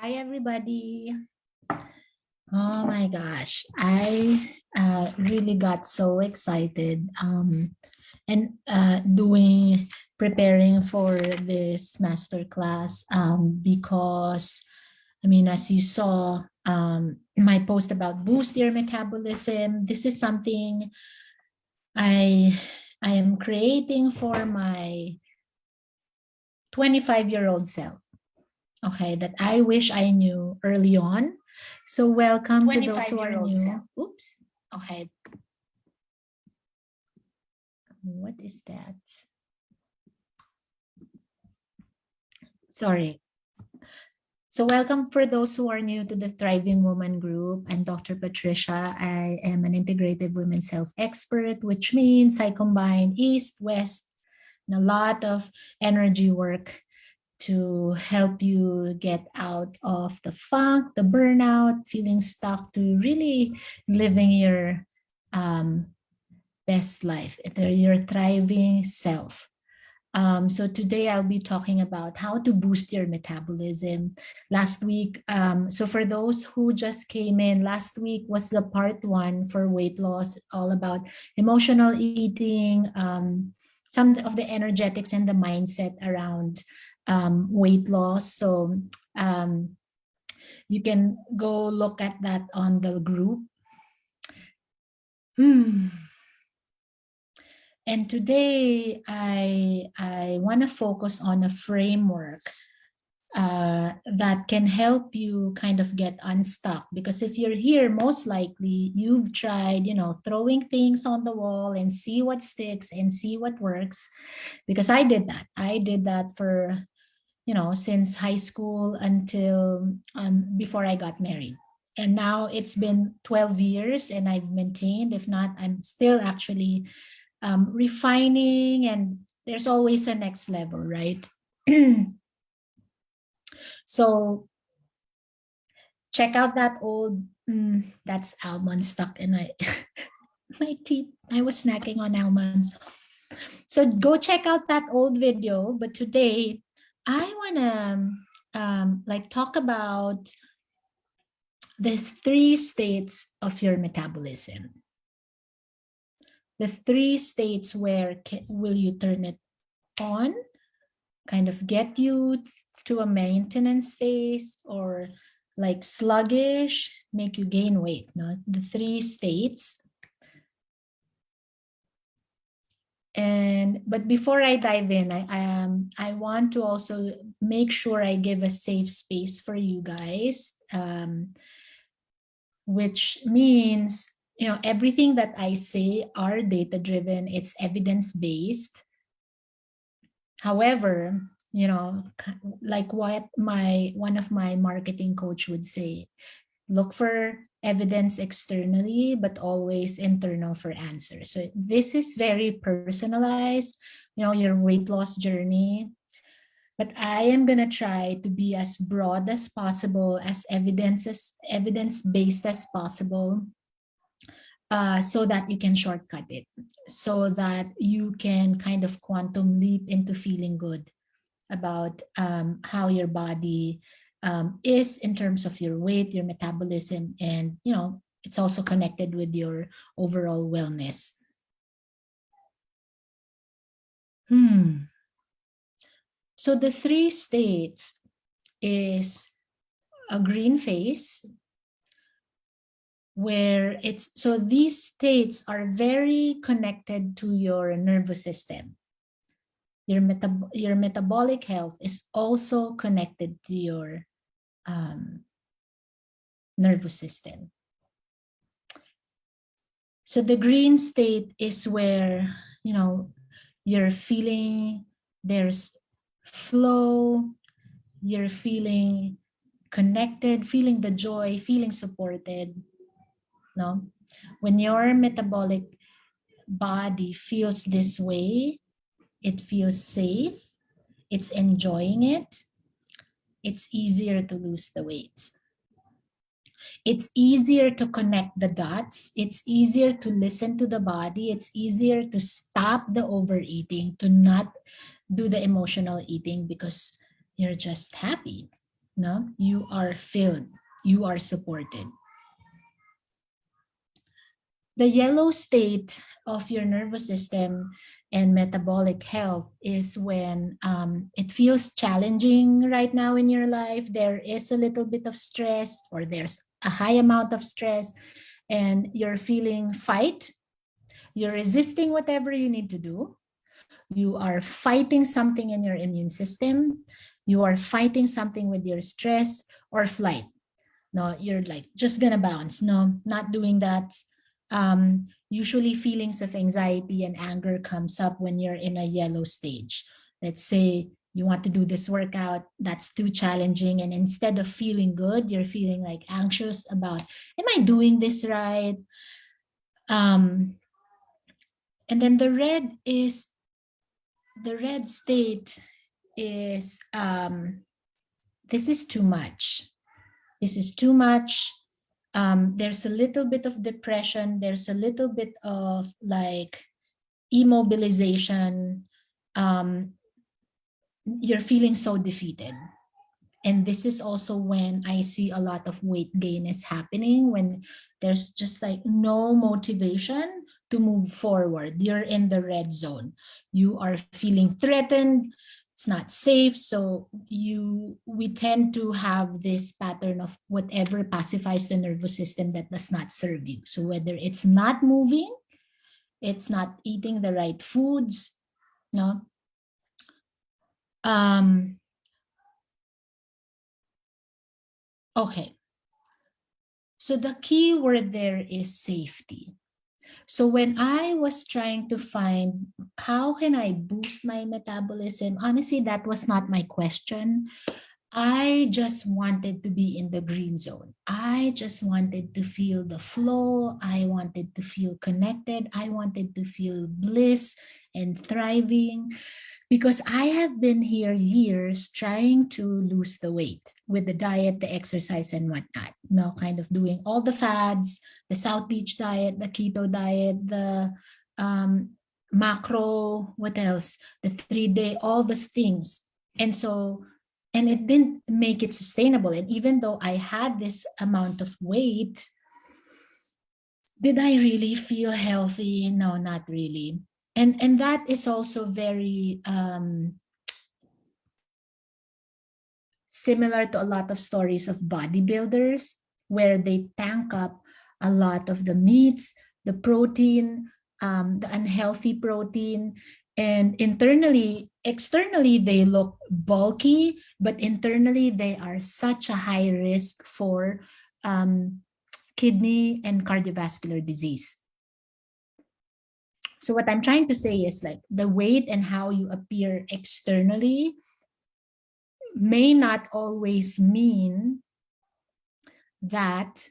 Hi, everybody. Oh my gosh, I really got so excited and preparing for this masterclass because, I mean, as you saw my post about boost your metabolism, this is something I am creating for my 25-year-old self. Okay, that I wish I knew early on. So welcome to those who are new. Self. Oops. Okay. What is that? Sorry. So welcome for those who are new to the Thriving Woman group. I'm Dr. Patricia. I am an integrative women's health expert, which means I combine East, West, and a lot of energy work to help you get out of the funk, the burnout, feeling stuck, to really living your best life, your thriving self. So today I'll be talking about how to boost your metabolism. Last week, so for those who just came in, last week was the part 1 for weight loss, all about emotional eating, some of the energetics and the mindset around weight loss. So you can go look at that on the group. And today I want to focus on a framework that can help you kind of get unstuck, because if you're here, most likely you've tried, throwing things on the wall and see what sticks and see what works, because I did that for since high school until before I got married. And now it's been 12 years and I've maintained, if not, I'm still actually refining, and there's always a next level, right? So check out that old, that's almond stuck in my, my teeth. I was snacking on almonds. So go check out that old video. But today I want to talk about these 3 states of your metabolism. The 3 states where will you turn it on, kind of get you to a maintenance phase, or like sluggish, make you gain weight. No? The 3 states. But before I dive in, I want to also make sure I give a safe space for you guys, which means everything that I say are data driven. It's evidence based. However, like what one of my marketing coach would say, look for evidence externally, but always internal for answers. So this is very personalized, your weight loss journey. But I am going to try to be as broad as possible, as evidence-based as possible, so that you can shortcut it, so that you can kind of quantum leap into feeling good about how your body is in terms of your weight, your metabolism, and it's also connected with your overall wellness. So the 3 states is a green phase, where so these states are very connected to your nervous system. Your metabolic health is also connected to your nervous system. So the green state is where, you're feeling there's flow, you're feeling connected, feeling the joy, feeling supported. No? When your metabolic body feels this way, it feels safe, it's enjoying it, it's easier to lose the weight. It's easier to connect the dots. It's easier to listen to the body. It's easier to stop the overeating, to not do the emotional eating, because you're just happy. No, you are filled, you are supported. The yellow state of your nervous system and metabolic health is when it feels challenging right now in your life. There is a little bit of stress, or there's a high amount of stress, and you're feeling fight. You're resisting whatever you need to do. You are fighting something in your immune system. You are fighting something with your stress or flight. No, you're like just gonna bounce. No, not doing that. Usually feelings of anxiety and anger comes up when you're in a yellow stage. Let's say you want to do this workout, that's too challenging, and instead of feeling good, you're feeling like anxious about, am I doing this right? um, and then the red state is this is too much. This is too much. There's a little bit of depression. There's a little bit of like immobilization. You're feeling so defeated. And this is also when I see a lot of weight gain is happening, when there's just like no motivation to move forward. You're in the red zone. You are feeling threatened. It's not safe. So we tend to have this pattern of whatever pacifies the nervous system that does not serve you. So whether it's not moving, it's not eating the right foods, no. Okay. So the key word there is safety. So when I was trying to find how can I boost my metabolism, honestly, that was not my question. I just wanted to be in the green zone. I just wanted to feel the flow. I wanted to feel connected. I wanted to feel bliss and thriving, because I have been here years trying to lose the weight with the diet, the exercise, and whatnot. Now, kind of doing all the fads, the South Beach diet, the keto diet, the macro, what else? The 3-day, all these things. And so, and it didn't make it sustainable. And even though I had this amount of weight, did I really feel healthy? No, not really. And that is also very similar to a lot of stories of bodybuilders, where they tank up a lot of the meats, the protein, the unhealthy protein, and externally, they look bulky, but internally, they are such a high risk for kidney and cardiovascular disease. So what I'm trying to say is, like, the weight and how you appear externally may not always mean that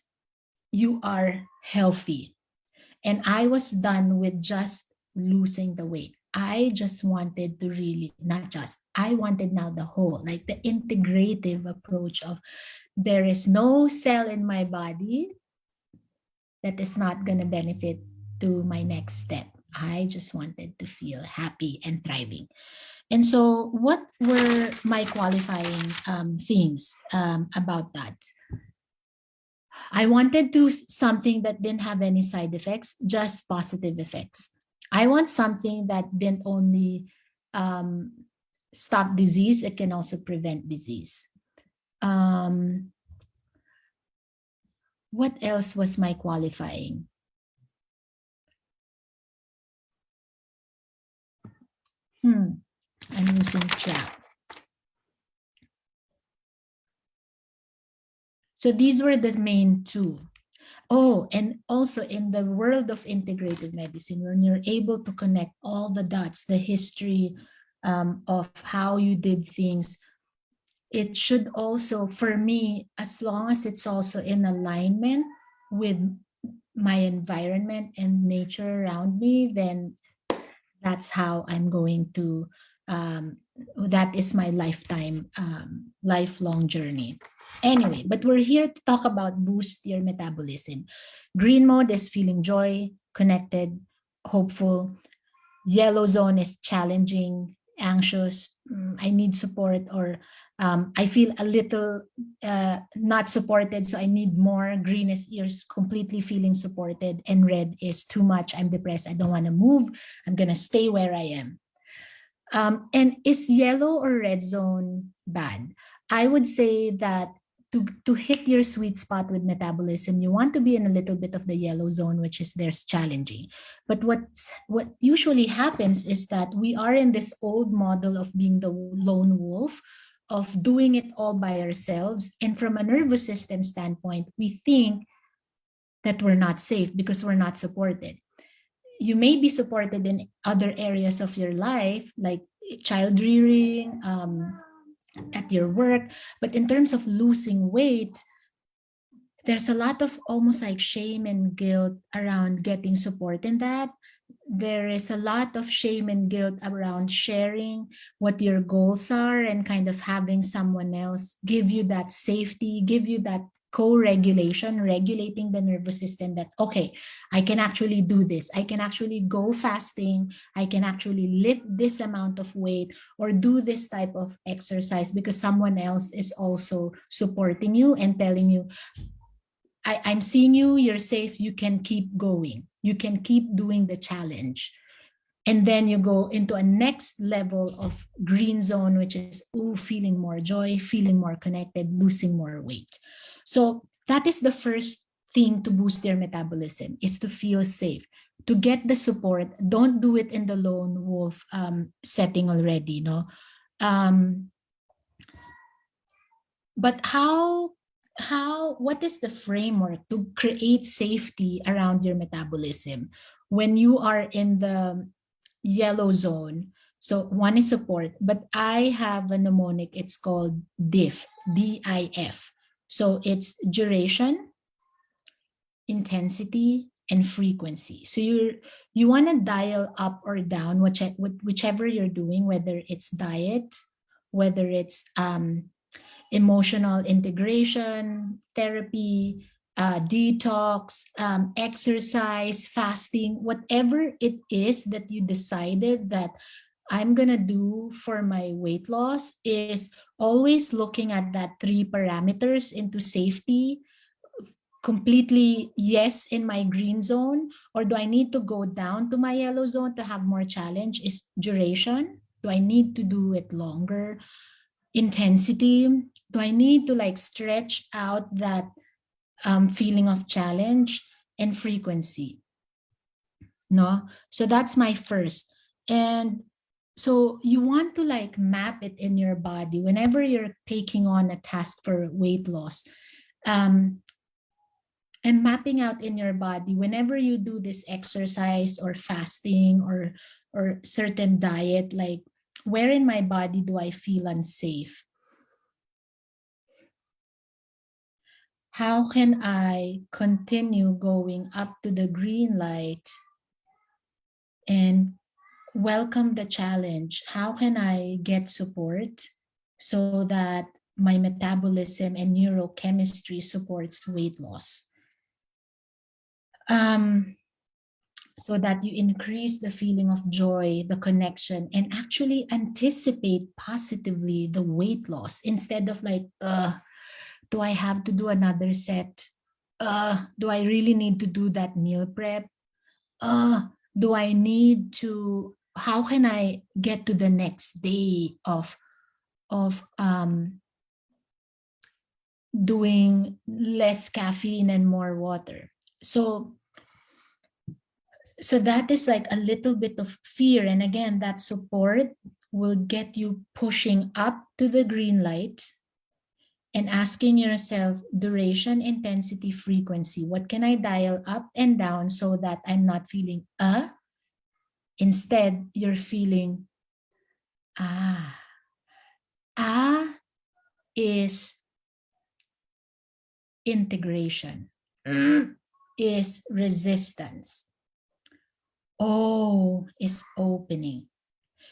you are healthy. And I was done with just losing the weight. I just wanted to really, not just, I wanted now the whole, like the integrative approach of, there is no cell in my body that is not going to benefit to my next step. I just wanted to feel happy and thriving. And so what were my qualifying things about that? I wanted to something that didn't have any side effects, just positive effects. I want something that didn't only stop disease, it can also prevent disease. What else was my qualifying? I'm losing track. So these were the main two. Oh, and also in the world of integrative medicine, when you're able to connect all the dots, the history of how you did things, it should also, for me, as long as it's also in alignment with my environment and nature around me, then that's how I'm going to, that is my lifetime, lifelong journey. Anyway, but we're here to talk about boost your metabolism. Green mode is feeling joy, connected, hopeful. Yellow zone is challenging, anxious, I need support, or I feel a little not supported, so I need more. Green is you're completely feeling supported, and red is too much. I'm depressed. I don't want to move. I'm going to stay where I am. And is yellow or red zone bad? I would say that to hit your sweet spot with metabolism, you want to be in a little bit of the yellow zone, which is there's challenging. But what usually happens is that we are in this old model of being the lone wolf, of doing it all by ourselves. And from a nervous system standpoint, we think that we're not safe because we're not supported. You may be supported in other areas of your life, like child rearing, at your work, but in terms of losing weight, there's a lot of almost like shame and guilt around getting support in that. There is a lot of shame and guilt around sharing what your goals are and kind of having someone else give you that safety, give you that co-regulation, regulating the nervous system that, okay, I can actually do this. I can actually go fasting. I can actually lift this amount of weight or do this type of exercise because someone else is also supporting you and telling you, I'm seeing you, you're safe, you can keep going. You can keep doing the challenge. And then you go into a next level of green zone, which is feeling more joy, feeling more connected, losing more weight. So that is the first thing to boost your metabolism, is to feel safe, to get the support. Don't do it in the lone wolf setting already, no? But what is the framework to create safety around your metabolism when you are in the yellow zone? So one is support, but I have a mnemonic. It's called DIF, DIF. So it's duration, intensity, and frequency. So you want to dial up or down whichever you're doing, whether it's diet, whether it's emotional integration, therapy, detox, exercise, fasting, whatever it is that you decided that I'm going to do for my weight loss, is always looking at that 3 parameters into safety. Completely yes in my green zone, or do I need to go down to my yellow zone to have more challenge? Is duration. Do I need to do it longer? Intensity. Do I need to like stretch out that feeling of challenge? And frequency. No, so that's my first. And so you want to like map it in your body whenever you're taking on a task for weight loss. And mapping out in your body whenever you do this exercise or fasting or certain diet, like where in my body do I feel unsafe? How can I continue going up to the green light and welcome the challenge? How can I get support so that my metabolism and neurochemistry supports weight loss? So that you increase the feeling of joy, the connection, and actually anticipate positively the weight loss instead of like, do I have to do another set? Do I really need to do that meal prep? Do I need to, how can I get to the next day of doing less caffeine and more water? So that is like a little bit of fear. And again, that support will get you pushing up to the green light and asking yourself duration, intensity, frequency. What can I dial up and down so that I'm not feeling instead you're feeling is integration, is resistance, is opening.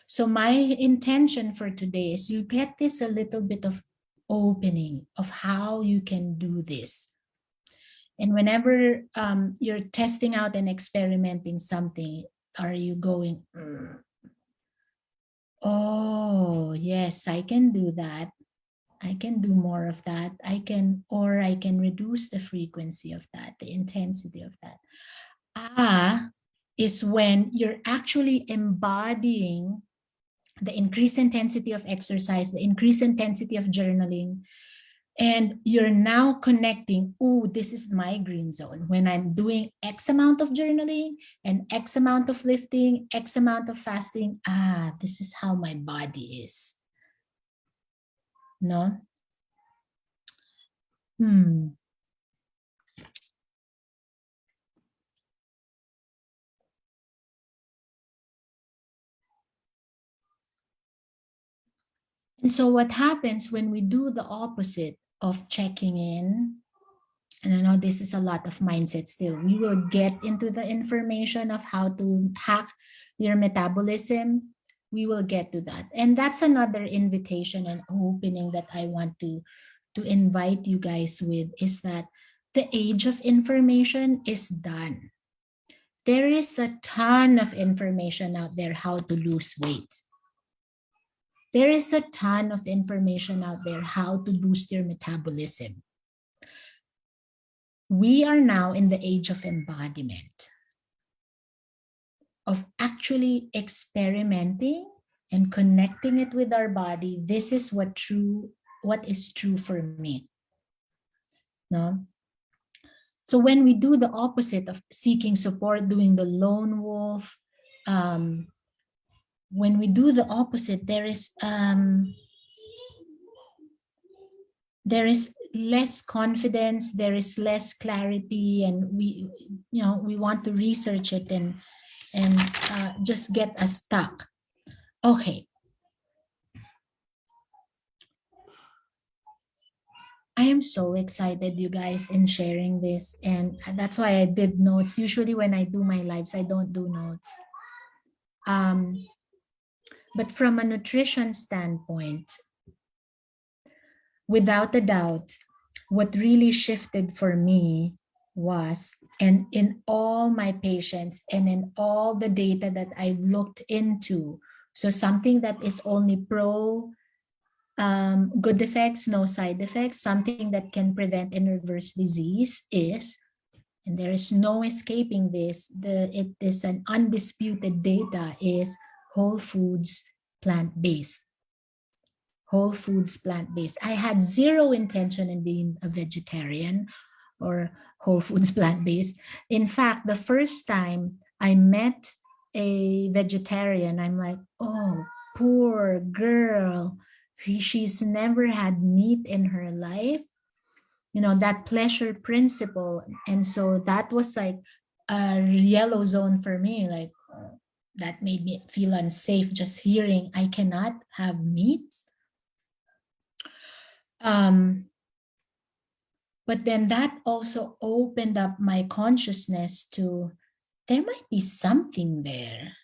So my intention for today is you get this a little bit of opening of how you can do this. And whenever you're testing out and experimenting something, are you going, oh, yes, I can do that. I can do more of that. I can reduce the frequency of that, the intensity of that. Is when you're actually embodying the increased intensity of exercise, the increased intensity of journaling, and you're now connecting, oh, this is my green zone. When I'm doing X amount of journaling and X amount of lifting, X amount of fasting, this is how my body is. No? And so what happens when we do the opposite of checking in, and I know this is a lot of mindset still, we will get into the information of how to hack your metabolism. We will get to that. And that's another invitation and opening that I want to invite you guys with, is that the age of information is done. There is a ton of information out there how to lose weight. There is a ton of information out there how to boost your metabolism. We are now in the age of embodiment, of actually experimenting and connecting it with our body. This is what is true for me. No? So when we do the opposite of seeking support, doing the lone wolf, when we do the opposite, there is less confidence, there is less clarity, and we want to research it and just get us stuck. Okay. I am so excited, you guys, in sharing this, and that's why I did notes. Usually when I do my lives, I don't do notes. But from a nutrition standpoint, without a doubt, what really shifted for me was, and in all my patients and in all the data that I've looked into, so something that is only good effects, no side effects, something that can prevent and reverse disease is, and there is no escaping this, it is an undisputed data, is whole foods, plant-based. Whole foods, plant-based. I had zero intention in being a vegetarian or whole foods, plant-based. In fact, the first time I met a vegetarian, I'm like, oh, poor girl. She's never had meat in her life. That pleasure principle. And so that was like a yellow zone for me. Like, that made me feel unsafe just hearing I cannot have meat. But then that also opened up my consciousness to, there might be something there.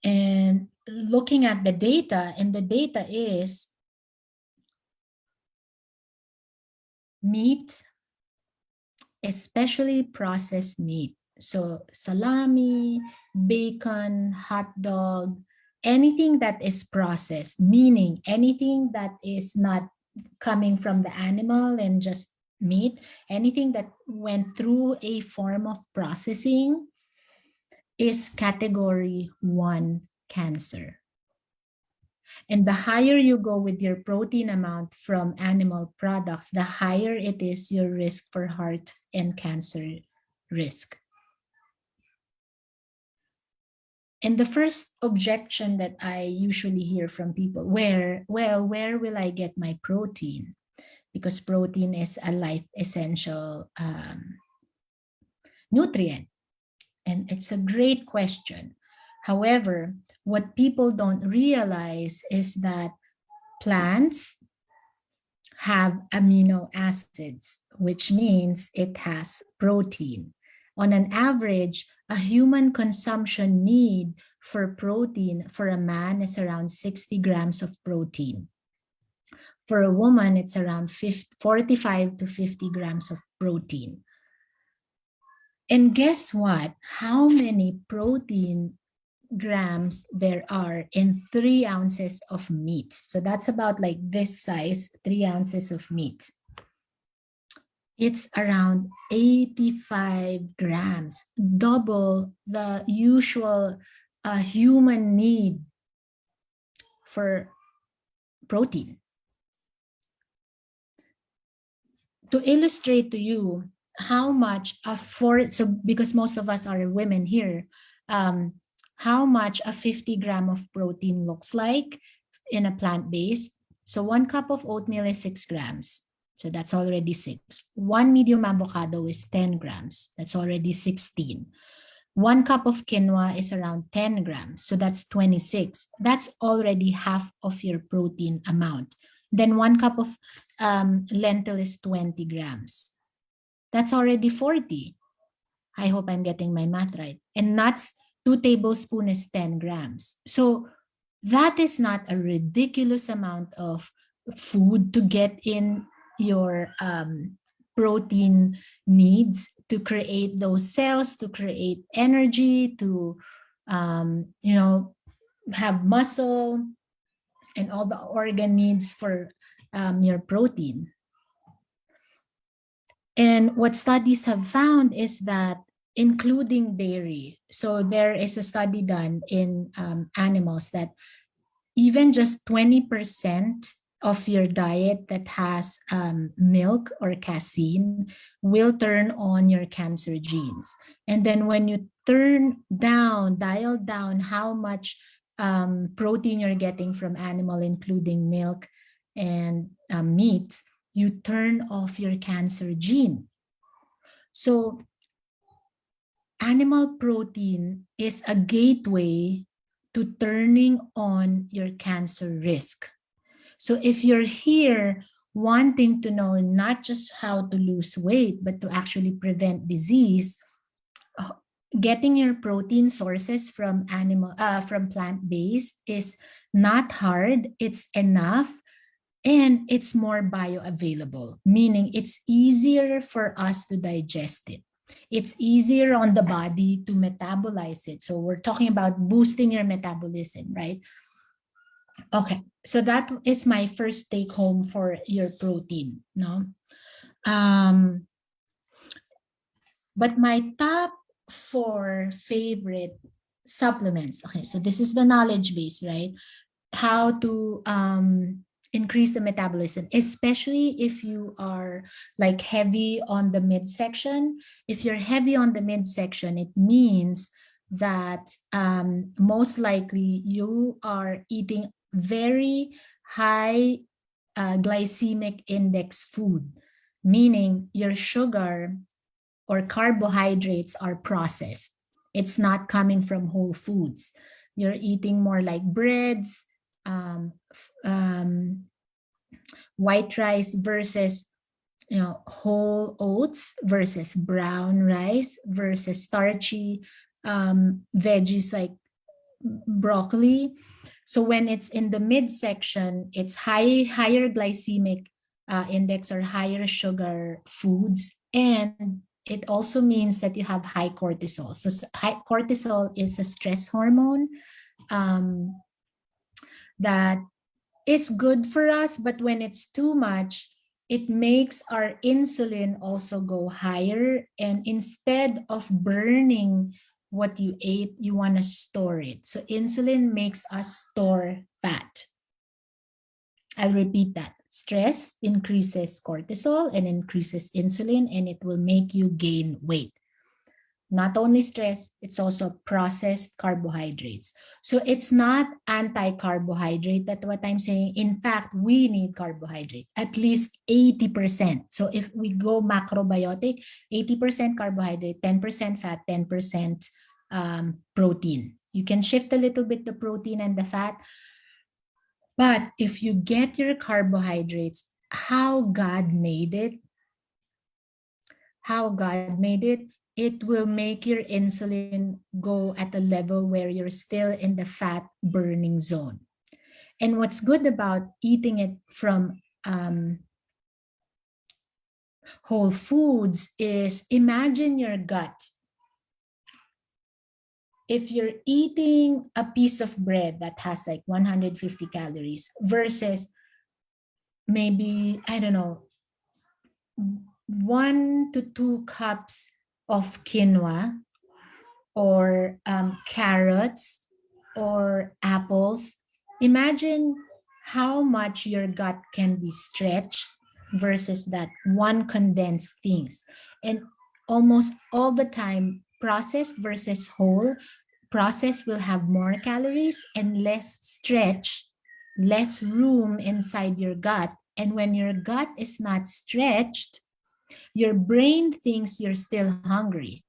And looking at the data, and the data is meat, especially processed meat. So salami, bacon, hot dog, anything that is processed, meaning anything that is not coming from the animal and just meat, anything that went through a form of processing is category 1 cancer. And the higher you go with your protein amount from animal products, the higher it is your risk for heart and cancer risk. And the first objection that I usually hear from people, where will I get my protein? Because protein is a life essential nutrient. And it's a great question. However, what people don't realize is that plants have amino acids, which means it has protein. On an average, a human consumption need for protein for a man is around 60 grams of protein. For a woman, it's around 45 to 50 grams of protein. And guess what? How many protein grams there are in 3 ounces of meat. So that's about like this size, 3 ounces of meat. It's around 85 grams, double the usual human need for protein. To illustrate to you how much so because most of us are women here, how much a 50 gram of protein looks like in a plant-based. So 1 cup of oatmeal is 6 grams. So that's already 6. 1 medium avocado is 10 grams. That's already 16. 1 cup of quinoa is around 10 grams. So that's 26. That's already half of your protein amount. Then 1 cup of lentil is 20 grams. That's already 40. I hope I'm getting my math right. And nuts, 2 tablespoons is 10 grams. So that is not a ridiculous amount of food to get in your protein needs to create those cells, to create energy, to have muscle and all the organ needs for your protein. And what studies have found is that including dairy, so there is a study done in animals that even just 20% of your diet that has milk or casein will turn on your cancer genes. And then when you dial down how much protein you're getting from animal, including milk and meat, you turn off your cancer gene. So animal protein is a gateway to turning on your cancer risk. So if you're here wanting to know not just how to lose weight, but to actually prevent disease, getting your protein sources from plant-based is not hard, it's enough, and it's more bioavailable, meaning it's easier for us to digest it. It's easier on the body to metabolize it. So we're talking about boosting your metabolism, right? Okay, so that is my first take home for your protein, no? But my top 4 favorite supplements, okay, so this is the knowledge base, right? How to increase the metabolism, especially if you are like heavy on the midsection. If you're heavy on the midsection, it means that most likely you are eating very high glycemic index food, meaning your sugar or carbohydrates are processed. It's not coming from whole foods. You're eating more like breads, white rice versus whole oats versus brown rice versus starchy veggies like broccoli. So when it's in the midsection, it's higher glycemic index or higher sugar foods, and it also means that you have high cortisol. So high cortisol is a stress hormone that is good for us, but when it's too much, it makes our insulin also go higher. And instead of burning what you ate, you want to store it. So insulin makes us store fat. I'll repeat that. Stress increases cortisol and increases insulin, and it will make you gain weight. Not only stress, it's also processed carbohydrates. So it's not anti-carbohydrate, that's what I'm saying. In fact, we need carbohydrate, at least 80%. So if we go macrobiotic, 80% carbohydrate, 10% fat, 10% protein. You can shift a little bit the protein and the fat. But if you get your carbohydrates, how God made it, it will make your insulin go at a level where you're still in the fat burning zone. And what's good about eating it from whole foods is, imagine your gut if you're eating a piece of bread that has like 150 calories versus maybe, I don't know, 1 to 2 cups of quinoa or carrots or apples, imagine how much your gut can be stretched versus that one condensed things. And almost all the time, processed versus whole, processed will have more calories and less stretch, less room inside your gut. And when your gut is not stretched, your brain thinks you're still hungry.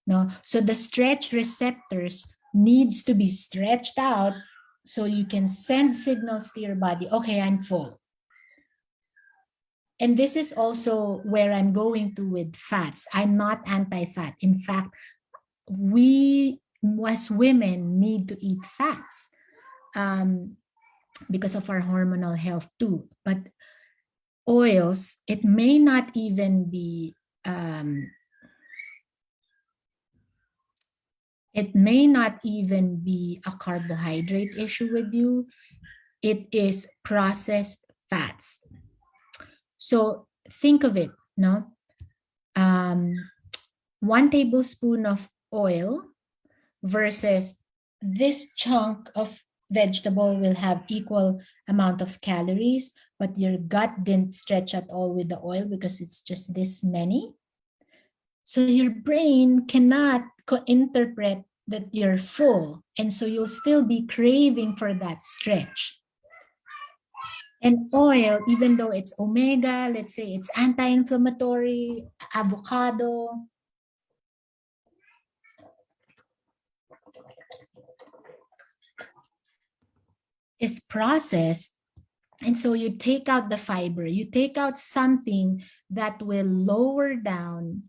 No, so the stretch receptors needs to be stretched out so you can send signals to your body, okay, I'm full. And this is also where I'm going to with fats. I'm not anti-fat. In fact, we as women need to eat fats because of our hormonal health too. But oils, it may not even be a carbohydrate issue with you. It is processed fats. So think of it, no? 1 tablespoon of oil versus this chunk of vegetable will have equal amount of calories, but your gut didn't stretch at all with the oil because it's just this many. So your brain cannot interpret that you're full, and so you'll still be craving for that stretch. And oil, even though it's omega, let's say it's anti-inflammatory, avocado, is processed. And so you take out the fiber, you take out something that will lower down,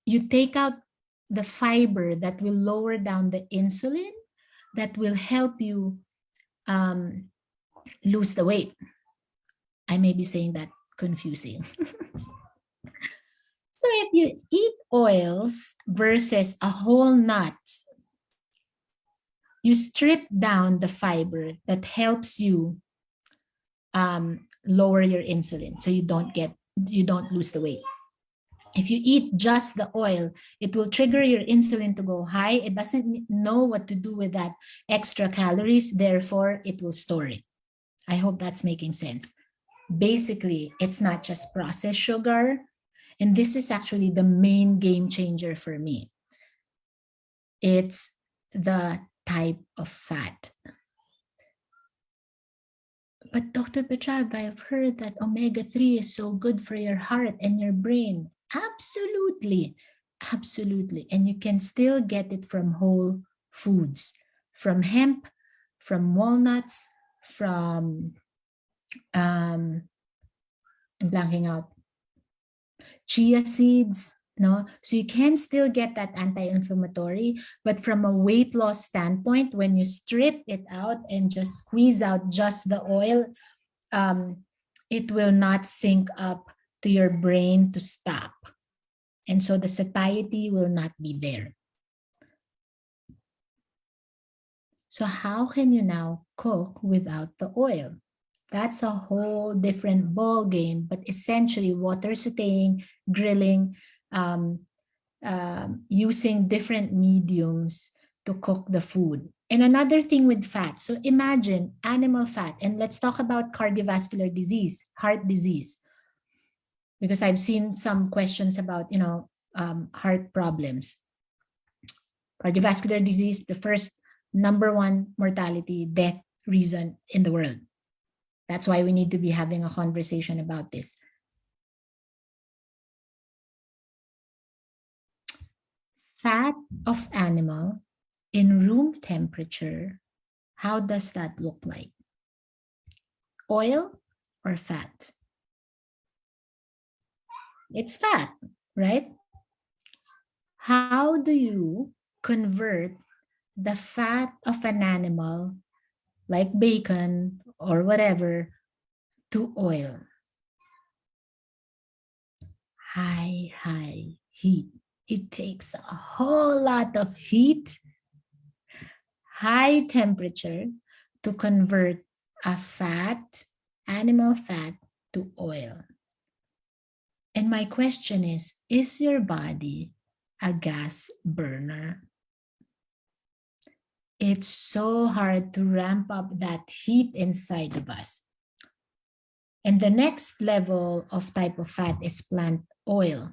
you take out the fiber that will lower down the insulin, that will help you lose the weight. I may be saying that confusing. So if you eat oils versus a whole nut, you strip down the fiber that helps you lower your insulin so you don't lose the weight. If you eat just the oil, it will trigger your insulin to go high. It doesn't know what to do with that extra calories, therefore it will store it. I hope that's making sense. Basically, it's not just processed sugar, and this is actually the main game changer for me. It's the type of fat. But Dr. Petrab, I've heard that omega-3 is so good for your heart and your brain. Absolutely, absolutely. And you can still get it from whole foods, from hemp, from walnuts, from, I'm blanking out, chia seeds, no? So you can still get that anti-inflammatory, but from a weight loss standpoint, when you strip it out and just squeeze out just the oil, it will not sync up to your brain to stop. And so the satiety will not be there. So how can you now cook without the oil? That's a whole different ball game, but essentially water sauteing, grilling, using different mediums to cook the food. And another thing with fat, so imagine animal fat, and let's talk about cardiovascular disease, heart disease, because I've seen some questions about, heart problems. Cardiovascular disease, the first #1 mortality, death reason in the world. That's why we need to be having a conversation about this. Fat of animal in room temperature, how does that look like? Oil or fat? It's fat, right? How do you convert the fat of an animal, like bacon or whatever, to oil? High heat. It takes a whole lot of heat, high temperature, to convert a fat, animal fat, to oil. And my question is your body a gas burner? It's so hard to ramp up that heat inside of us. And the next level of type of fat is plant oil.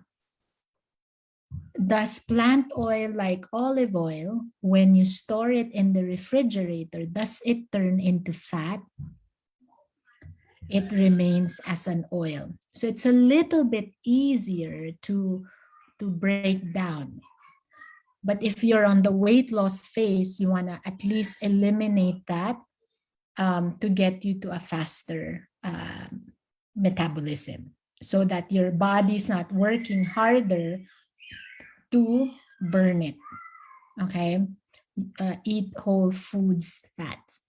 Does plant oil, like olive oil, when you store it in the refrigerator, does it turn into fat? It remains as an oil. So it's a little bit easier to break down. But if you're on the weight loss phase, you want to at least eliminate that to get you to a faster metabolism, so that your body's not working harder to burn it. Okay, eat whole foods fats.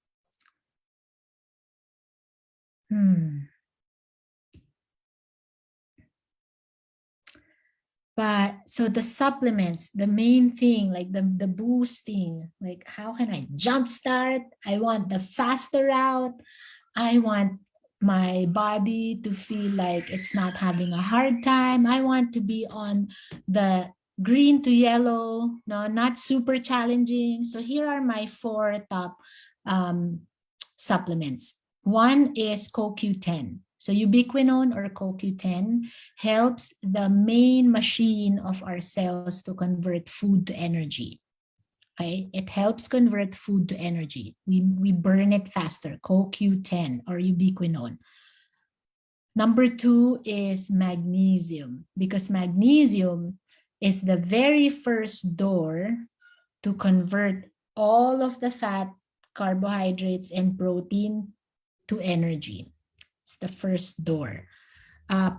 But so the supplements, the main thing, like the boosting, like how can I jumpstart? I want the faster route. I want my body to feel like it's not having a hard time. I want to be on the green to yellow, no, not super challenging. So here are my 4 top supplements. One is CoQ10. So ubiquinone or CoQ10 helps the main machine of our cells to convert food to energy. Okay? It helps convert food to energy. We burn it faster, CoQ10 or ubiquinone. Number 2 is magnesium, because magnesium is the very first door to convert all of the fat, carbohydrates, and protein to energy. It's the first door.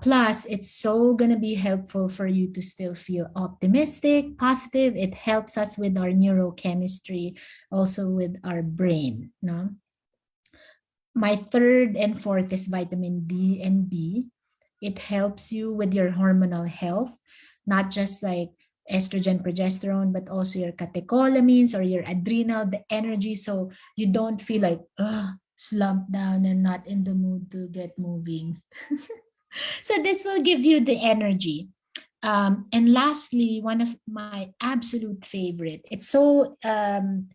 Plus, it's so going to be helpful for you to still feel optimistic, positive. It helps us with our neurochemistry, also with our brain. No? My 3rd and 4th is vitamin D and B. It helps you with your hormonal health, not just like estrogen, progesterone, but also your catecholamines or your adrenal, the energy, so you don't feel like slumped down and not in the mood to get moving. So this will give you the energy. And lastly, one of my absolute favorite, it's so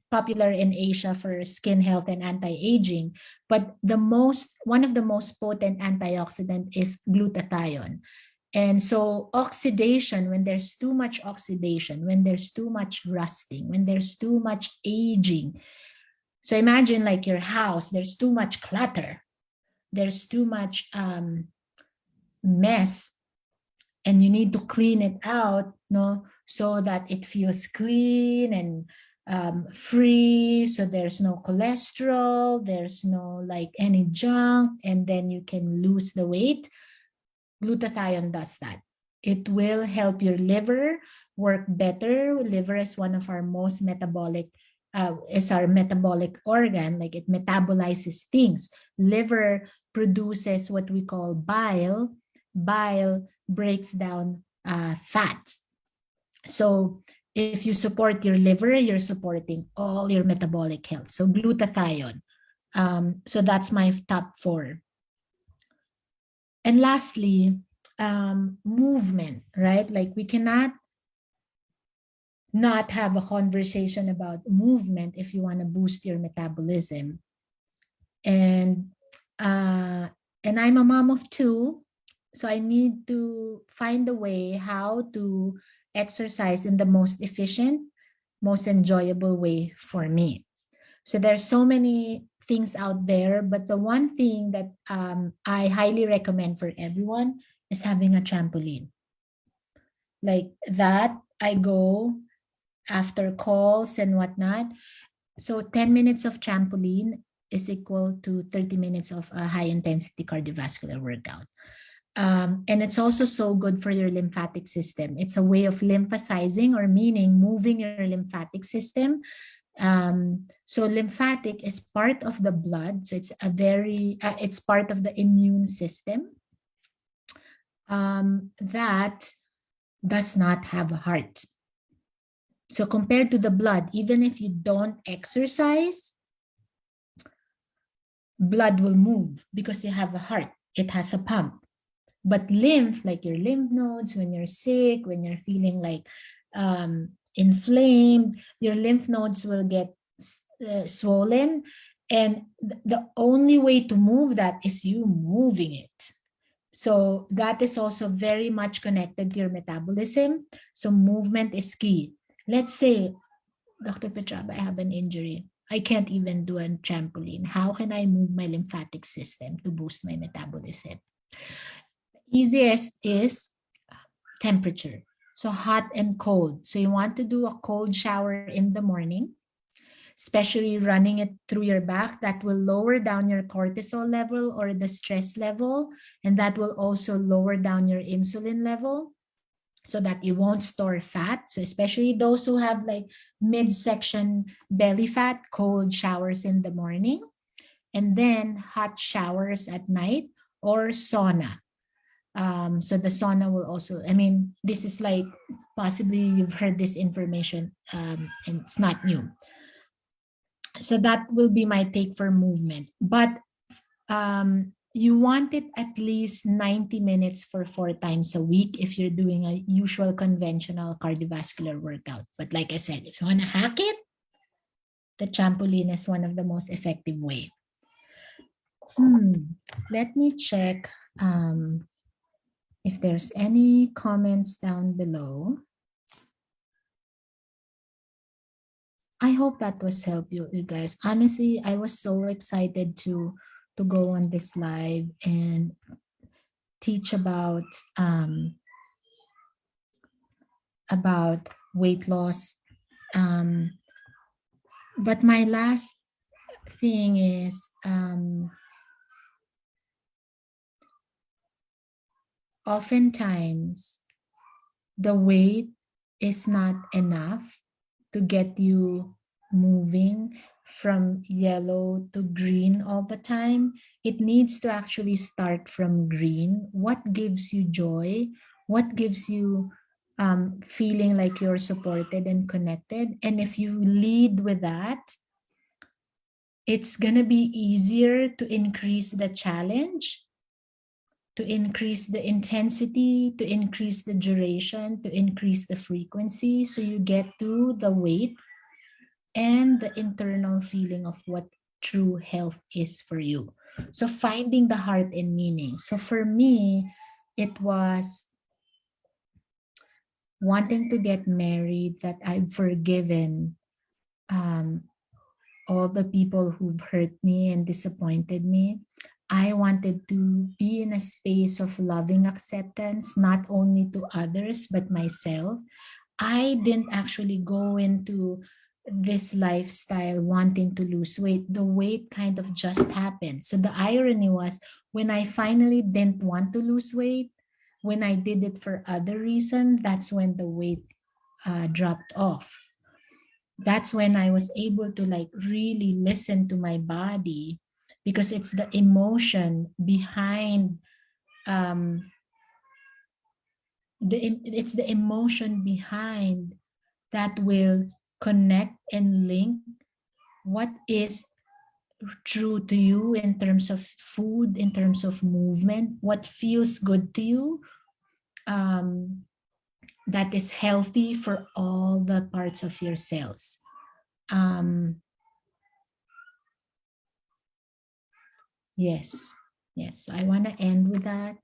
popular in Asia for skin health and anti-aging, but one of the most potent antioxidant is glutathione. And so oxidation, when there's too much oxidation, when there's too much rusting, when there's too much aging. So imagine like your house, there's too much clutter, there's too much mess, and you need to clean it out, no, so that it feels clean and free. So there's no cholesterol, there's no like any junk, and then you can lose the weight. Glutathione does that. It will help your liver work better. Liver is one of our most metabolic, is our metabolic organ, like it metabolizes things. Liver produces what we call bile. Bile breaks down fats. So if you support your liver, you're supporting all your metabolic health. So glutathione. So that's my top 4. And lastly, movement, right? Like we cannot not have a conversation about movement if you want to boost your metabolism. And I'm a mom of 2, so I need to find a way how to exercise in the most efficient, most enjoyable way for me. So there's so many things out there, but the one thing that I highly recommend for everyone is having a trampoline. Like that, I go after calls and whatnot. So 10 minutes of trampoline is equal to 30 minutes of a high intensity cardiovascular workout. And it's also so good for your lymphatic system. It's a way of lymphasizing, or meaning moving your lymphatic system. So lymphatic is part of the blood. So it's part of the immune system that does not have a heart. So compared to the blood, even if you don't exercise, blood will move because you have a heart. It has a pump. But lymph, like your lymph nodes, when you're sick, when you're feeling like inflamed, your lymph nodes will get swollen. And the only way to move that is you moving it. So that is also very much connected to your metabolism. So movement is key. Let's say, Dr. Petrab, I have an injury. I can't even do a trampoline. How can I move my lymphatic system to boost my metabolism? Easiest is temperature. So hot and cold. So you want to do a cold shower in the morning, especially running it through your back. That will lower down your cortisol level or the stress level, and that will also lower down your insulin level so that you won't store fat. So especially those who have like midsection belly fat, cold showers in the morning, and then hot showers at night or sauna. So the sauna will also, I mean, this is like, possibly you've heard this information, and it's not new. So that will be my take for movement. But you want it at least 90 minutes for 4 times a week if you're doing a usual conventional cardiovascular workout. But like I said, if you want to hack it, the trampoline is one of the most effective way. Let me check if there's any comments down below. I hope that was helpful, you guys. Honestly, I was so excited to go on this live and teach about weight loss. But my last thing is oftentimes the weight is not enough to get you moving from yellow to green all the time. It needs to actually start from green. What gives you joy? What gives you feeling like you're supported and connected? And if you lead with that, it's going to be easier to increase the challenge, to increase the intensity, to increase the duration, to increase the frequency. So you get to the weight and the internal feeling of what true health is for you. So finding the heart and meaning. So for me, it was wanting to get married, that I've forgiven all the people who've hurt me and disappointed me. I wanted to be in a space of loving acceptance, not only to others, but myself. I didn't actually go into this lifestyle wanting to lose weight. The weight kind of just happened. So the irony was, when I finally didn't want to lose weight, when I did it for other reasons, that's when the weight dropped off. That's when I was able to like really listen to my body, because it's the emotion behind it's the emotion behind that will connect and link what is true to you in terms of food, in terms of movement, what feels good to you, that is healthy for all the parts of your cells. Yes. So I want to end with that.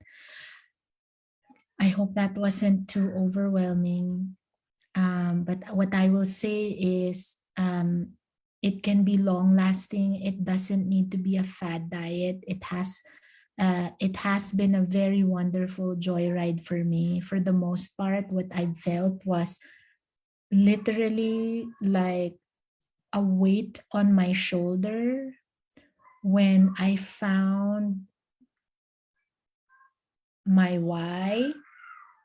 I hope that wasn't too overwhelming. But what I will say is, it can be long lasting. It doesn't need to be a fad diet. It has been a very wonderful joyride for me. For the most part, what I felt was literally like a weight on my shoulder when I found my why,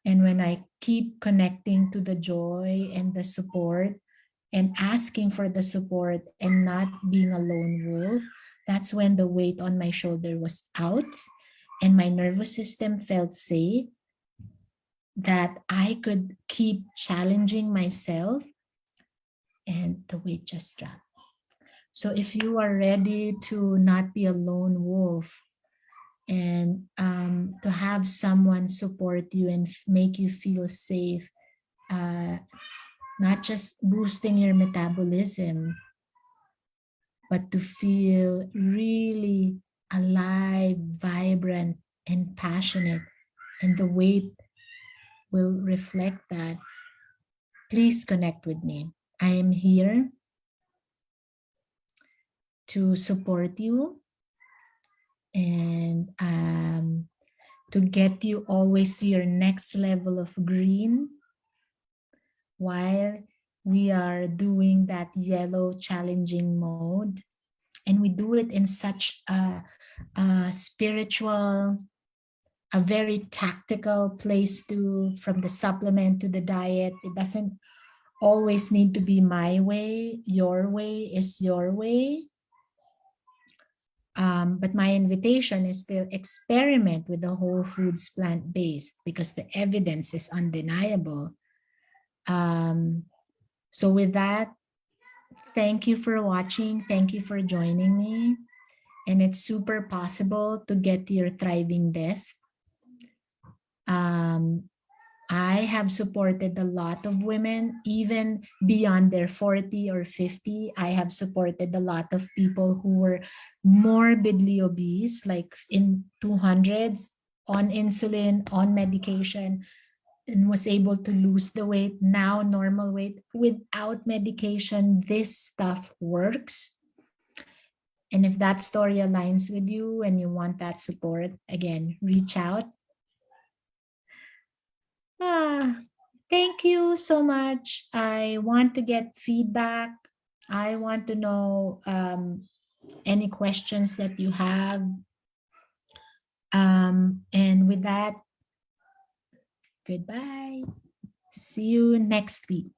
and when I keep connecting to the joy and the support and asking for the support and not being a lone wolf. That's when the weight on my shoulder was out and my nervous system felt safe. that I could keep challenging myself, and the weight just dropped. So if you are ready to not be a lone wolf, and to have someone support you and make you feel safe, uh, not just boosting your metabolism, but to feel really alive, vibrant, and passionate, and the weight will reflect that, please connect with me. I am here to support you and to get you always to your next level of green while we are doing that yellow challenging mode. And we do it in such a spiritual, a very tactical place to, from the supplement to the diet. It doesn't always need to be my way. Your way is your way. But my invitation is to experiment with the whole foods plant-based because the evidence is undeniable. So with that, thank you for watching. Thank you for joining me. And it's super possible to get to your thriving best. I have supported a lot of women, even beyond their 40 or 50. I have supported a lot of people who were morbidly obese, like in 200s, on insulin, on medication, and was able to lose the weight, now normal weight, without medication. This stuff works. And if that story aligns with you and you want that support, again, reach out. Thank you so much. I want to get feedback. I want to know any questions that you have. And with that, goodbye. See you next week.